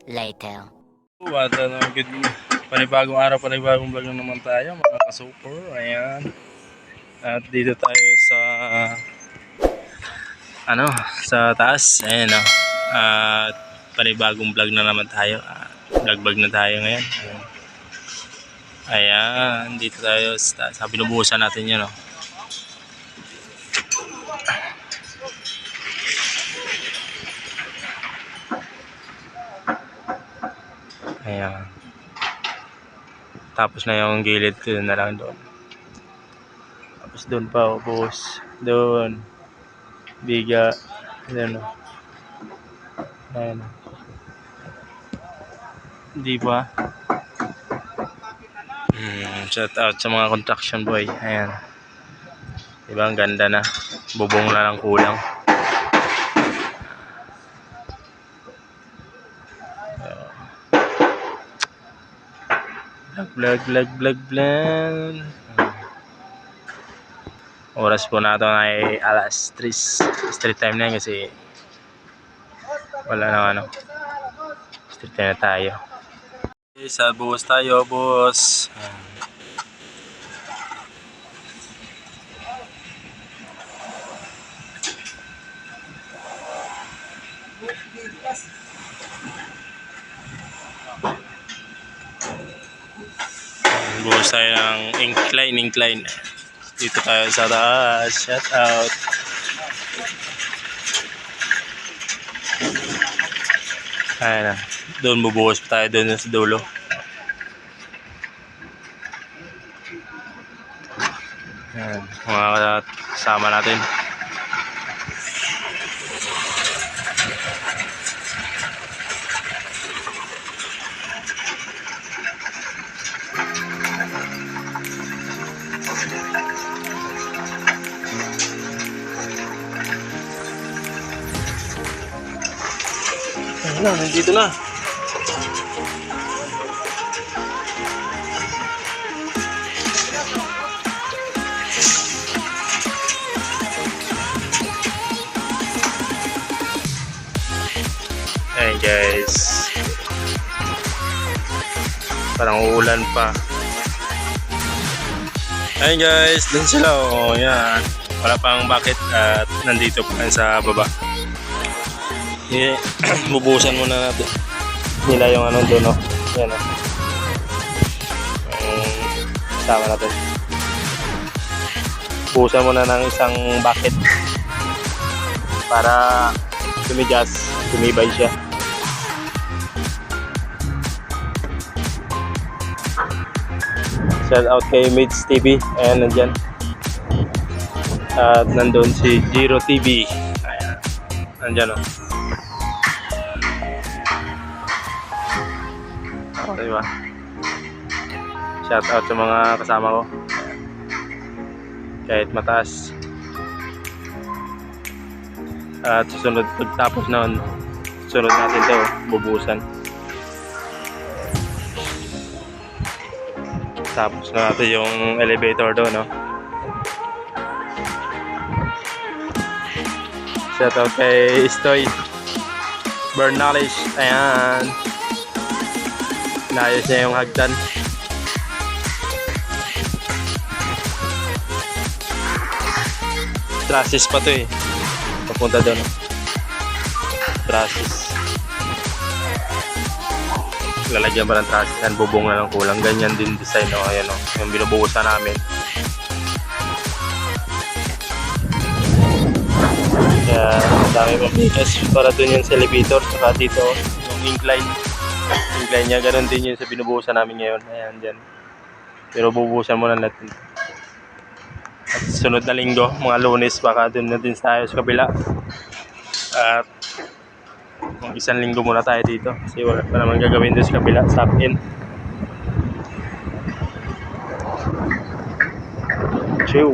later. At good, panibagong araw, panibagong vlog na naman tayo mga ka-super. Ayan. At dito tayo sa sa taas. Ayan o. At panibagong vlog na naman tayo. Vlog na tayo ngayon. Ayan. Dito tayo sa binubuhusan natin yun o. Ayan. Tapos na yung gilid ko na lang doon. Tapos doon pa buhos. Doon. Biga. Ayan o. Ayan. Hindi pa. Shout out sa mga construction boy. Ayan. Diba ang ganda na. Bubong na lang kulang. Vlog. Oras po na ito ay alas 3. Street time na yan kasi wala na street time na tayo. Okay, sa buhos tayo, boss. Buhos tayo ng incline. Dito tayo sa taas. Shout out. Ayan na. Doon bubuhos pa tayo doon sa dulo. Ayan. Mga kasama natin. Ayan na, nandito na. Ayan guys. Parang uulan pa. Ayan guys, dun sila. Oh, yan. Wala pang bakit at nandito pa sa baba. Bubuhusan muna natin nila yung doon, no? Yan, no? Sama natin. Buhusan muna ng isang bucket para tumibay siya. Shout out kay Mates TV. Ayan, nandyan. At nandun si Giro TV. Ayan. Nandyan, no? Diba? Shout out sa mga kasama ko. Kahit mataas. At susunod, pagtapos noon, susunod natin to, bubuhusan. Tapos na natin yung elevator doon, no? Shout out kay Stoy Bernalish. Ayan. Naayos niya yung hagdan. Trasis pa to eh. Papunta doon. Trasis. Lalagyan pa ng trasis. Yan, bubong na lang kulang. Ganyan din design. O, ayan o. Yung binubuhusan namin. Kaya dami pang bigas para doon yung sa elevator. Saka dito yung incline niya, ganoon din yun sa binubuhusan namin ngayon. Ayan, dyan. Pero bubuhusan muna natin. At sunod na linggo, mga Lunes, baka doon na din tayo sa kabila. At isang linggo muna tayo dito. Kasi wala pa naman gagawin doon sa kabila. Stop in. Chill.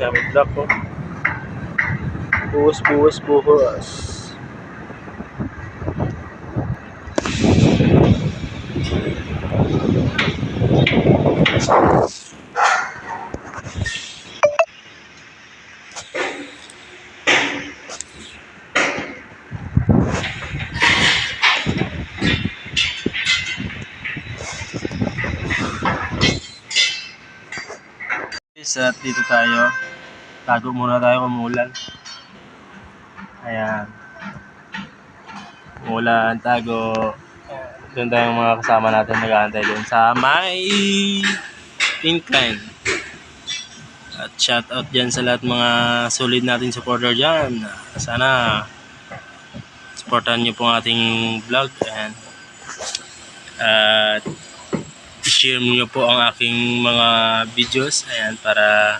Gamit block ko. Buhos. guys, at dito tayo. Tago muna tayo kung umulan. Ayan. Umulan, tago. Doon tayong mga kasama natin nag-aantay doon sa may incline. At shout out dyan sa lahat mga solid natin supporter dyan. Sana supportan nyo po ang ating vlog. Ayan. At share nyo po ang aking mga videos. Ayan, para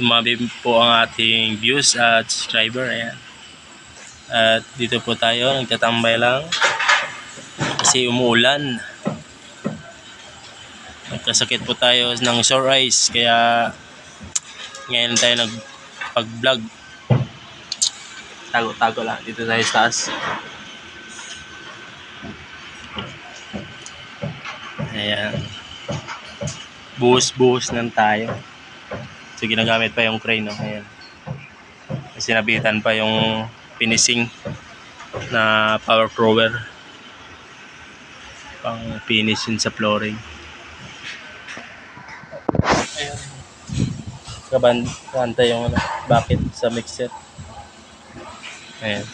lumabi po ang ating views at subscriber. Ayan. At dito po tayo, nagtatambay lang kasi umuulan. Nagkasakit po tayo ng sore eyes, kaya ngayon tayo nagpag-vlog. Tago lang dito tayo sa taas. Ayan. Buhos lang tayo. So ginagamit pa yung crane, no? Ayan. Sinabitan pa yung finishing na power thrower. Pang finish yun sa flooring. Ayan. Kanta yung bucket sa mixer. Ayan.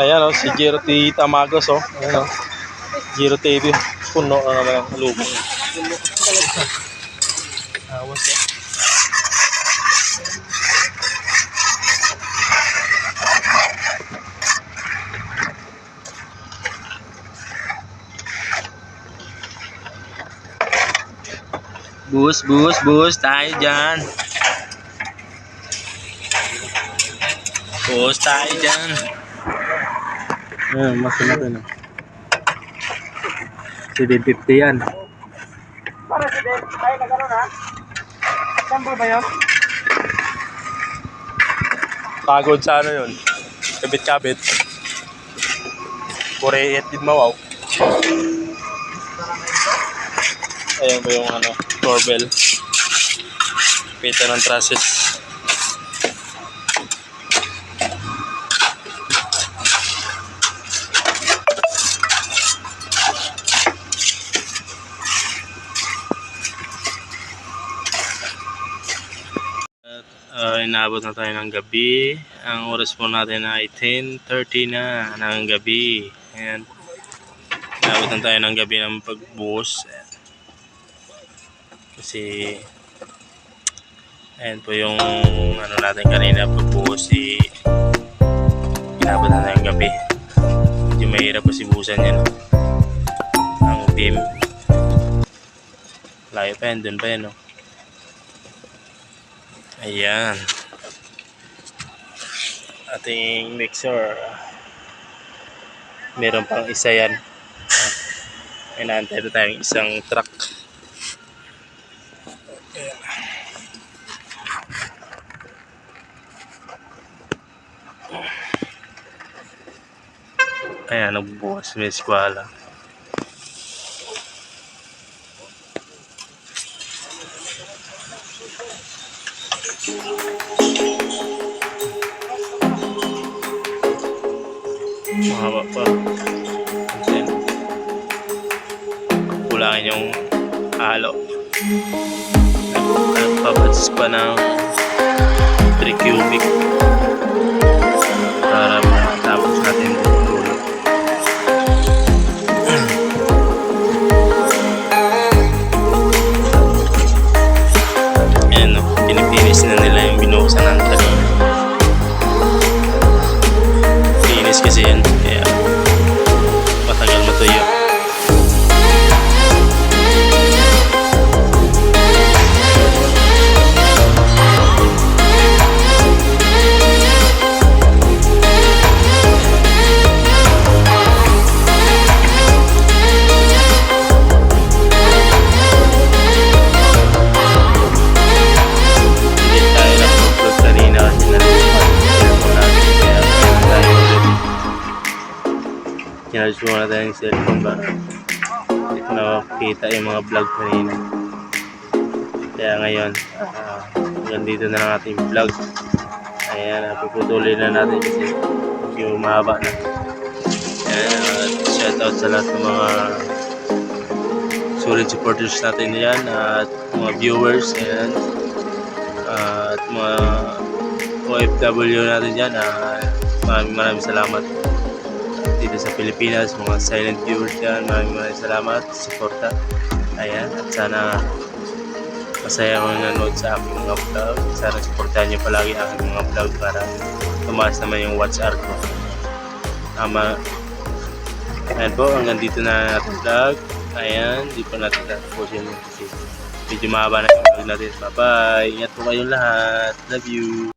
Ayan o, si Jiro T. Tamagos o. Ayan o. Jiro TV. Puno na naman ang lubong. Awas o. Bus tayo dyan. Bus tayo dyan. Ayan, mas natin o. 750 yan. Para si Den, tayo na gano'n ha? Sambo ba yun? Pagod sa ano yun? Kabit-kabit. 48 din mawaw. Ayan ba yung doorbell. Pita ng trusses. Inaabot na tayo ng gabi. Ang oras po natin ay 10:30 na ng gabi. Ayan. Inaabot na tayo ng gabi ng pagbuhos. Kasi ayan po yung natin kanina pagbuhos, inaabot na tayo ng gabi. Medyo mahirap po si buhusan yan. Ang beam. Layo pa yan. Dun pa yan. Ayan. Ating mixer. Meron pang isa yan. May naantay na tayong isang truck. Ayan, nagbubukas may eskwala. Mahaba pa. Then, kulangin yung halo. Nagpabats pa ng 3 cubic para matapos natin dulo. Ayan o, pinipinis na nila yung binuhusan ng kanina. Finish kasi yan, kaya matagal matuyo. charge muna tayo yung cellphone para hindi ko nakakita yung mga vlog kanina. Kaya ngayon, hanggang dito na lang ating vlog. Ayan, puputuloy na natin kasi yung mahaba na. Ayan, shoutout sa lahat ng mga solid supporters natin yan at mga viewers and at mga OFW natin dyan. Maraming salamat dito sa Pilipinas, mga silent viewers dyan. Maraming salamat sa suporta. Ayan, at sana masaya kung nanonood sa aking mga vlog. Sana supportahan niyo palagi ang aking mga vlog para tumaas naman yung watch hour ko. Ayan po, hanggang dito na natin vlog. Ayan, di pa natin tapusin kasi medyo mahaba na yung vlog natin. Bye bye, ingat po kayong lahat, love you.